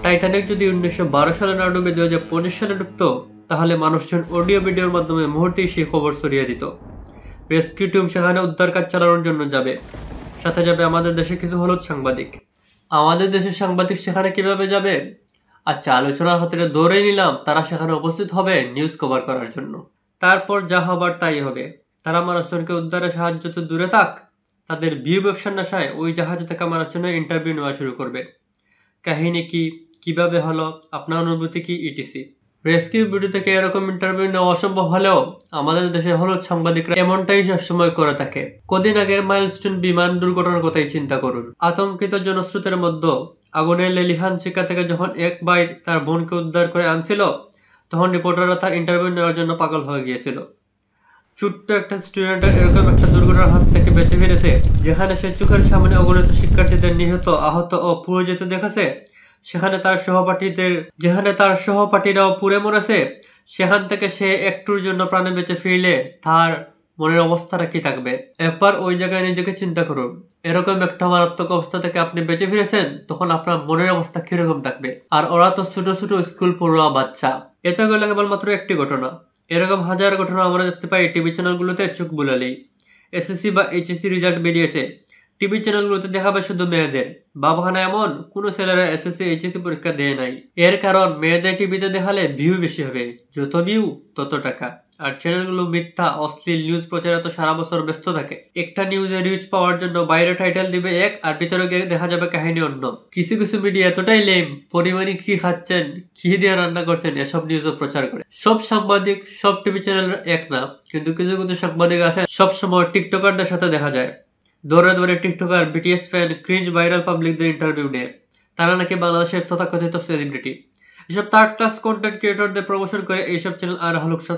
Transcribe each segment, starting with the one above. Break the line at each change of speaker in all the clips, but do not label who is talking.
Titanic যদি 1912 সালে না ডুবে 2015 সালে ডুবতো, তাহলে মানুষজন অডিও ভিডিওর মাধ্যমে মুহূর্তেই সেই খবর ছড়িয়ে দিত। রেস্কিউ টিম সেখানে উদ্ধার কাজ চালানোর জন্য যাবে, সাথে যাবে আমাদের দেশে কিছু হলুদ সাংবাদিক। আমাদের দেশের সাংবাদিক সেখানে কিভাবে যাবে? আচ্ছা, আলোচনার খাতিরে ধরে নিলাম তারা সেখানে উপস্থিত হবে নিউজ কভার করার জন্য। তারপর যা হবার তাই হবে। তারা মানুষজনকে উদ্ধারে সাহায্য তো দূরে থাক, তাদের বিয়ে ব্যবসার নেশায় ওই জাহাজে থাকা মানুষজনের ইন্টারভিউ নেওয়া শুরু করবে। কাহিনী কি, কিভাবে হলো, আপনার অনুভূতি কি, ইটিসি। রেস্কিউ ভিডিও থেকে এরকম ইন্টারভিউ নেওয়া অসম্ভব হলেও আমাদের দেশের হলুদ সাংবাদিকরা এমনটাই সবসময় করে থাকে। কদিন আগের মাইলস্টোন বিমান দুর্ঘটনার কথাই চিন্তা করুন। আতঙ্কিত জনস্রোতের মধ্যে আগুনের লেলিহান শিকা থেকে যখন এক ভাই তার বোনকে উদ্ধার করে আনছিল, তখন রিপোর্টাররা তার ইন্টারভিউ নেওয়ার জন্য পাগল হয়ে গিয়েছিল। ছোট্ট একটা স্টুডেন্টের এরকম একটা দুর্ঘটনার হাত থেকে বেঁচে ফিরেছে, যেখানে সে চোখের সামনে অগণিত শিক্ষার্থীদের নিহত, আহত ও পুড়ে যেতে দেখেছে। যেখানে তার সহপাঠীরাও পুড়ে মরেছে, সেখান থেকে সে একটুর জন্য প্রাণে বেঁচে ফিরলে তার মনের অবস্থাটা কি থাকবে? একবার ওই জায়গায় নিজেকে চিন্তা করুন। এরকম একটা মারাত্মক অবস্থা থেকে আপনি বেঁচে ফিরেছেন, তখন আপনার মনের অবস্থা কিরকম থাকবে? আর ওরা তো ছোট ছোট স্কুল পড়ুয়া বাচ্চা। এটা গেলে কেবলমাত্র একটি ঘটনা, এরকম হাজার ঘটনা আমরা দেখতে পাই টিভি চ্যানেলগুলোতে চোখ বুলালেই। এসএসসি বা এইচএসসি রেজাল্ট বেরিয়েছে, টিভি চ্যানেলগুলোতে দেখাবে শুধু মেয়েদের। ভাবখানা এমন, কোনো ছেলেরা এসএসসি এইচএসসি পরীক্ষা দেয় নাই। এর কারণ মেয়েদের টিভিতে দেখালে ভিউ বেশি হবে, যত ভিউ তত টাকা। আর চ্যানেলগুলো মিথ্যা অশ্লীল নিউজ প্রচারে তো সারা বছর ব্যস্ত থাকে। একটা নিউজে রিচ পাওয়ার জন্য বাইরে টাইটেল দিবে এক, আর ভিতরে গিয়ে দেখা যাবে কাহিনী অন্য। কিছু কিছু মিডিয়া এতটাই লেম, পরিমাণে কি খাচ্ছেন, কি দিয়ে রান্না করছেন এসব নিউজও প্রচার করে। সব সাংবাদিক, সব টিভি চ্যানেল এক না, কিন্তু কিছু কিছু সাংবাদিক আছে সবসময় টিকটকারদের সাথে দেখা যায়। দৌড়ে দৌড়ে TikToker, BTS fan, cringe viral পাবলিকদের ইন্টারভিউ নেয়। তারা নাকি বাংলাদেশের তথাকথিত সেলিব্রিটি। এসব থার্ড ক্লাস কন্টেন্ট ক্রিয়েটরদের প্রমোশন করে এইসব চ্যানেল আর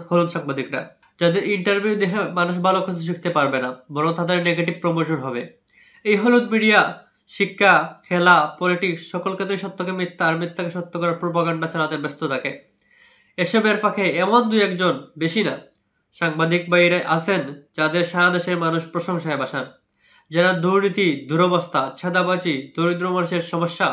হলুদ সাংবাদিকরা, যাদের ইন্টারভিউ দেখে মানুষ ভালো কিছু শিখতে পারবে না, বরং তাদের নেগেটিভ প্রমোশন হবে। এই হলুদ মিডিয়া শিক্ষা, খেলা, পলিটিক্স সকল ক্ষেত্রে সত্যকে মিথ্যা আর মিথ্যাকে সত্য করার প্রোপাগান্ডা চালাতে ব্যস্ত থাকে। এসবের ফাঁকে এমন দুই একজন, বেশি না, সাংবাদিক বাইরে আছেন যাদের সারা দেশের মানুষ প্রশংসায় বাসান, যারা দুর্নীতি, দুরবস্থা, ছাদাবাজি, দরিদ্র মানুষের সমস্যা,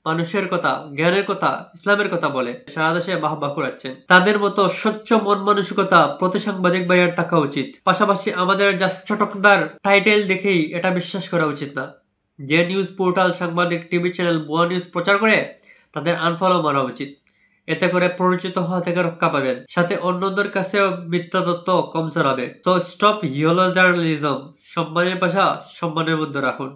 মানুষের কথা, জ্ঞানের কথা, ইসলামের কথা বলে সারা দেশে বাহবা কুড়াচ্ছেন। তাদের মতো স্বচ্ছ মন মানসিকতা প্রতি সাংবাদিক ভাইয়ের থাকা উচিত। পাশাপাশি আমাদের জাস্ট চটকদার টাইটেল দেখেই এটা বিশ্বাস করা উচিত না। যে নিউজ পোর্টাল, সাংবাদিক, টিভি চ্যানেল ভুয়া নিউজ প্রচার করে, তাদের আনফলো মারা উচিত। এতে করে পরিচিত হওয়া থেকে রক্ষা পাবেন, সাথে অন্যদের কাছেও মিথ্যা তথ্য কম ছড়াবে। তো স্টপ ইয়েলো জার্নালিজম। সম্মানের ভাষা সম্মানের মধ্যে রাখুন।